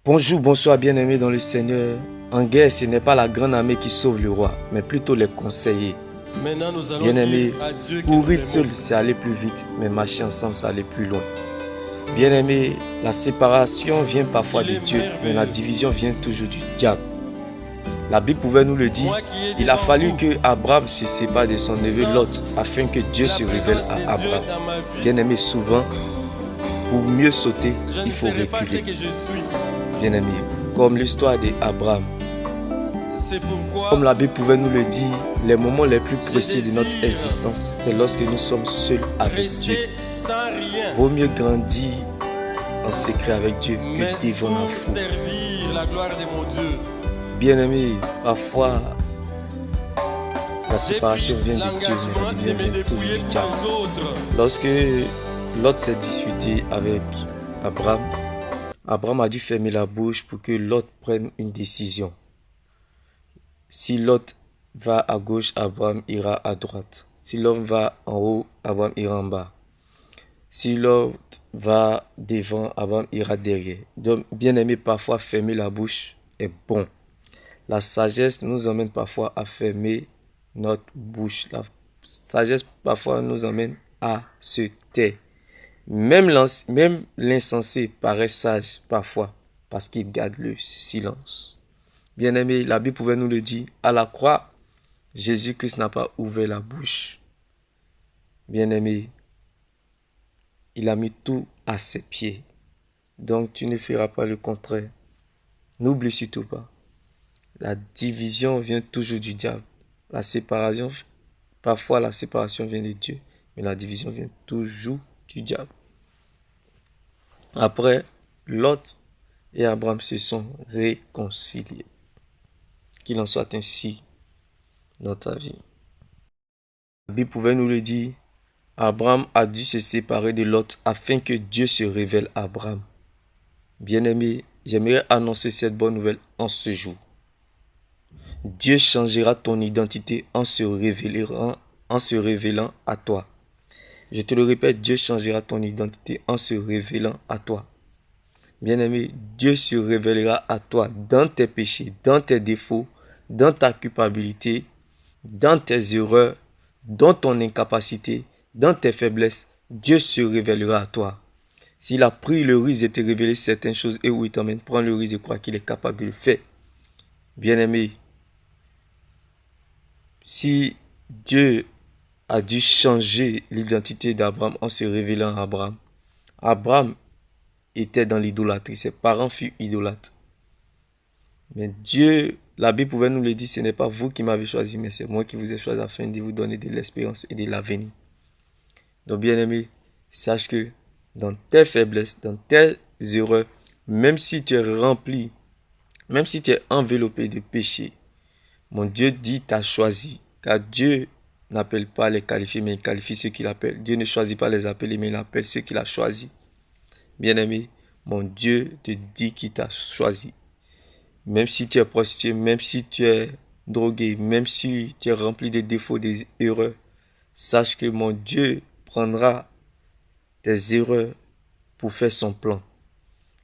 Bonjour, bonsoir bien-aimés dans le Seigneur. En guerre, ce n'est pas la grande armée qui sauve le roi, mais plutôt les conseillers. Maintenant, nous allons Bien-aimés, dire à Dieu que courir nous seul, l'aimons. c'est aller plus vite, mais marcher ensemble, c'est aller plus loin. Bien-aimés, la séparation vient parfois de Dieu, mais la division vient toujours du diable. La Bible pouvait nous le dire. Il a fallu que Abraham se sépare de son neveu Lot afin que Dieu se révèle à Abraham. Bien-aimé, souvent, pour mieux sauter, il faut reculer. Bien-aimé, comme l'histoire d'Abraham. Comme la Bible pouvait nous le dire, les moments les plus précieux de notre existence, c'est lorsque nous sommes seuls avec Dieu. Vaut mieux grandir en secret avec Dieu que devant la foule. Bien-aimé, parfois, la séparation vient de Dieu, mais la division vient toujours du diable. Lorsque Lot s'est disputé avec Abraham, Abraham a dû fermer la bouche pour que Lot prenne une décision. Si Lot va à gauche, Abraham ira à droite. Si l'homme va en haut, Abraham ira en bas. Si Lot va devant, Abraham ira derrière. Donc, bien aimé, parfois fermer la bouche est bon. La sagesse nous emmène parfois à fermer notre bouche. La sagesse parfois nous emmène à se taire. Même l'insensé paraît sage parfois parce qu'il garde le silence. Bien-aimé, la Bible pouvait nous le dire. À la croix, Jésus-Christ n'a pas ouvert la bouche. Bien-aimé, il a mis tout à ses pieds. Donc tu ne feras pas le contraire. N'oublie surtout pas. La division vient toujours du diable. La séparation, parfois la séparation vient de Dieu, mais la division vient toujours du diable. Après, Lot et Abraham se sont réconciliés. Qu'il en soit ainsi dans ta vie. La Bible pouvait nous le dire. Abraham a dû se séparer de Lot afin que Dieu se révèle à Abraham. Bien-aimé, j'aimerais annoncer cette bonne nouvelle en ce jour. Dieu changera ton identité en se révélant à toi. Je te le répète, Dieu changera ton identité en se révélant à toi. Bien-aimé, Dieu se révélera à toi dans tes péchés, dans tes défauts, dans ta culpabilité, dans tes erreurs, dans ton incapacité, dans tes faiblesses. Dieu se révélera à toi. S'il a pris le risque de te révéler certaines choses et où il t'emmène, prends le risque de croire qu'il est capable de le faire. Bien-aimé, si Dieu a dû changer l'identité d'Abraham en se révélant à Abraham, Abraham était dans l'idolâtrie, ses parents furent idolâtres. Mais Dieu, la Bible pouvait nous le dire, ce n'est pas vous qui m'avez choisi, mais c'est moi qui vous ai choisi afin de vous donner de l'espérance et de l'avenir. Donc bien aimé, sache que dans tes faiblesses, dans tes erreurs, même si tu es rempli, même si tu es enveloppé de péché, mon Dieu dit t'a choisi, car Dieu n'appelle pas les qualifiés, mais il qualifie ceux qu'il appelle. Dieu ne choisit pas les appelés, mais il appelle ceux qu'il a choisis. Bien-aimé, mon Dieu te dit qu'il t'a choisi. Même si tu es prostitué, même si tu es drogué, même si tu es rempli de défauts, des erreurs, sache que mon Dieu prendra tes erreurs pour faire son plan.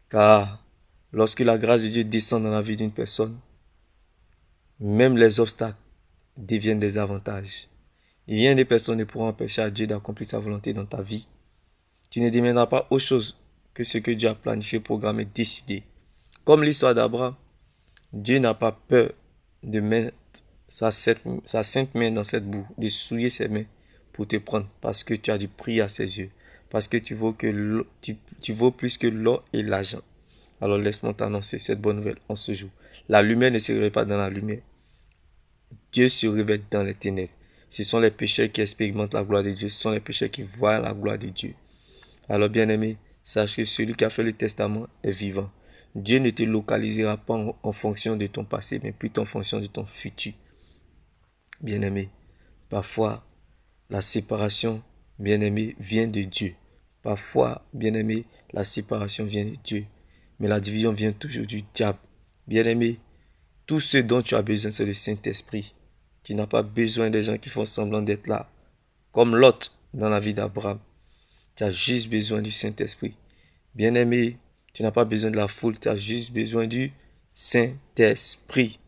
Car lorsque la grâce de Dieu descend dans la vie d'une personne, même les obstacles deviennent des avantages. Rien de personne ne pourra empêcher à Dieu d'accomplir sa volonté dans ta vie. Tu ne deviendras pas autre chose que ce que Dieu a planifié, programmé, décidé. Comme l'histoire d'Abraham, Dieu n'a pas peur de mettre sa sainte main dans cette boue, de souiller ses mains pour te prendre, parce que tu as du prix à ses yeux, parce que tu vaux plus que l'or et l'argent. Alors laisse-moi t'annoncer cette bonne nouvelle en ce jour. La lumière ne se révèle pas dans la lumière. Dieu se révèle dans les ténèbres. Ce sont les pécheurs qui expérimentent la gloire de Dieu. Ce sont les pécheurs qui voient la gloire de Dieu. Alors bien-aimé, sache que celui qui a fait le testament est vivant. Dieu ne te localisera pas en fonction de ton passé, mais plutôt en fonction de ton futur. Bien-aimé, parfois, la séparation, bien-aimé, vient de Dieu. Parfois, bien-aimé, la séparation vient de Dieu. Mais la division vient toujours du diable. Bien-aimé, tout ce dont tu as besoin, c'est le Saint-Esprit. Tu n'as pas besoin des gens qui font semblant d'être là. Comme Lot dans la vie d'Abraham. Tu as juste besoin du Saint-Esprit. Bien-aimé, Tu n'as pas besoin de la foule, tu as juste besoin du Saint-Esprit.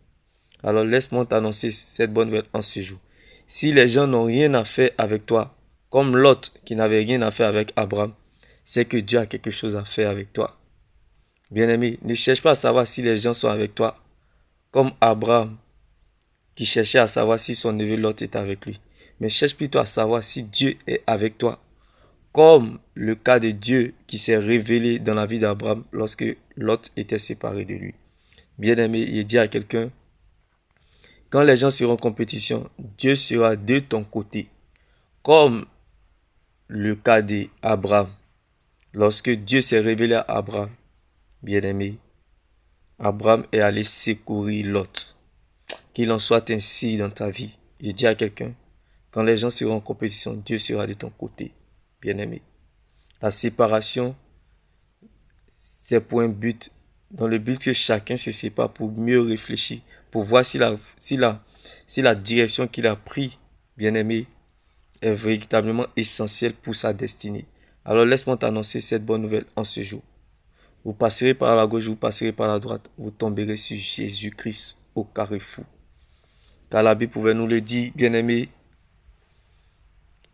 Alors laisse-moi t'annoncer cette bonne nouvelle en ce jour. Si les gens n'ont rien à faire avec toi, comme Lot qui n'avait rien à faire avec Abraham, c'est que Dieu a quelque chose à faire avec toi. Bien-aimé, ne cherche pas à savoir si les gens sont avec toi, comme Abraham qui cherchait à savoir si son neveu Lot est avec lui. Mais cherche plutôt à savoir si Dieu est avec toi, comme le cas de Dieu qui s'est révélé dans la vie d'Abraham lorsque Lot était séparé de lui. Bien-aimé, il dit à quelqu'un, quand les gens seront en compétition, Dieu sera de ton côté, comme le cas d'Abraham. Lorsque Dieu s'est révélé à Abraham, bien-aimé, Abraham est allé secourir Lot. Qu'il en soit ainsi dans ta vie. Je dis à quelqu'un, quand les gens seront en compétition, Dieu sera de ton côté, bien-aimé. La séparation, c'est pour un but, dans le but que chacun se sépare pour mieux réfléchir, pour voir si la direction qu'il a prise, bien-aimé, est véritablement essentielle pour sa destinée. Alors laisse-moi t'annoncer cette bonne nouvelle en ce jour. Vous passerez par la gauche, vous passerez par la droite, vous tomberez sur Jésus-Christ au carrefour. Car la Bible pouvait nous le dire, bien-aimés,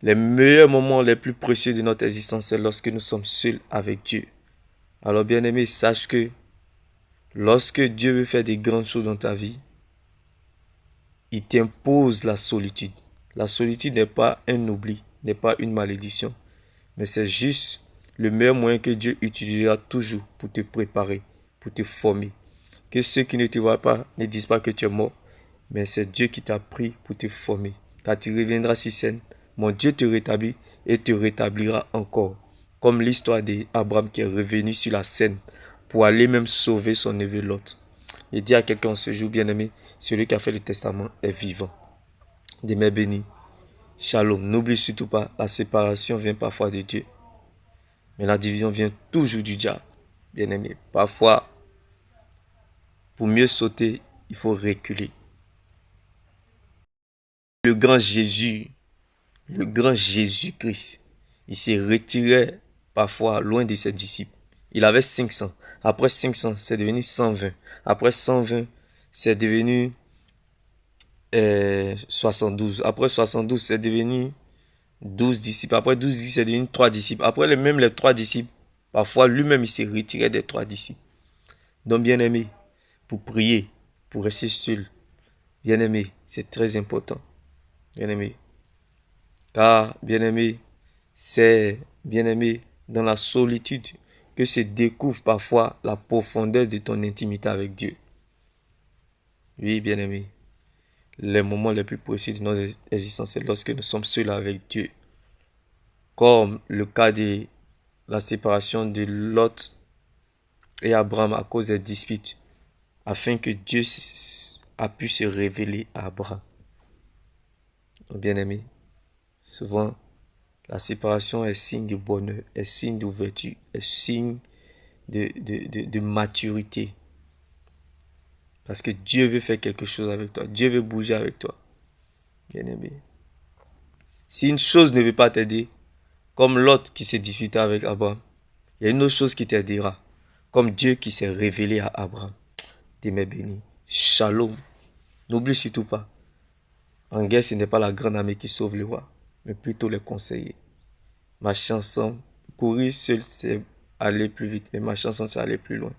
les meilleurs moments les plus précieux de notre existence, c'est lorsque nous sommes seuls avec Dieu. Alors, bien-aimé, sache que lorsque Dieu veut faire des grandes choses dans ta vie, il t'impose la solitude. La solitude n'est pas un oubli, n'est pas une malédiction, mais c'est juste le meilleur moyen que Dieu utilisera toujours pour te préparer, pour te former. Que ceux qui ne te voient pas ne disent pas que tu es mort, mais c'est Dieu qui t'a pris pour te former. Quand tu reviendras sur scène, mon Dieu te rétablit et te rétablira encore. Comme l'histoire d'Abraham qui est revenu sur la scène pour aller même sauver son neveu Lot. Et dit à quelqu'un ce jour, bien-aimé, celui qui a fait le testament est vivant. Demeure béni. Shalom. N'oublie surtout pas, la séparation vient parfois de Dieu. Mais la division vient toujours du diable. Bien-aimé, parfois, pour mieux sauter, il faut reculer. Le grand Jésus-Christ, il s'est retiré parfois loin de ses disciples. Il avait 500. Après 500, c'est devenu 120. Après 120, c'est devenu 72. Après 72, c'est devenu 12 disciples. Après 12 disciples, c'est devenu 3 disciples. Après même les 3 disciples, parfois lui-même, il s'est retiré des 3 disciples. Donc, bien-aimé, pour prier, pour rester seul, bien-aimé, c'est très important. Bien-aimé. Car, bien-aimé, c'est, bien-aimé, dans la solitude que se découvre parfois la profondeur de ton intimité avec Dieu. Oui, bien-aimé, les moments les plus précieux de notre existence, c'est lorsque nous sommes seuls avec Dieu. Comme le cas de la séparation de Lot et Abraham à cause des disputes, afin que Dieu a pu se révéler à Abraham. Bien-aimé, souvent, la séparation est signe de bonheur, est signe d'ouverture, est signe de maturité. Parce que Dieu veut faire quelque chose avec toi. Dieu veut bouger avec toi. Bien-aimé. Si une chose ne veut pas t'aider, comme Lot qui s'est disputé avec Abraham, il y a une autre chose qui t'aidera. Comme Dieu qui s'est révélé à Abraham. Demeure béni. Shalom. N'oublie surtout pas. En guerre, ce n'est pas la grande armée qui sauve le roi, mais plutôt les conseillers. Ma chanson, courir seul, c'est aller plus vite, mais ma chanson, c'est aller plus loin.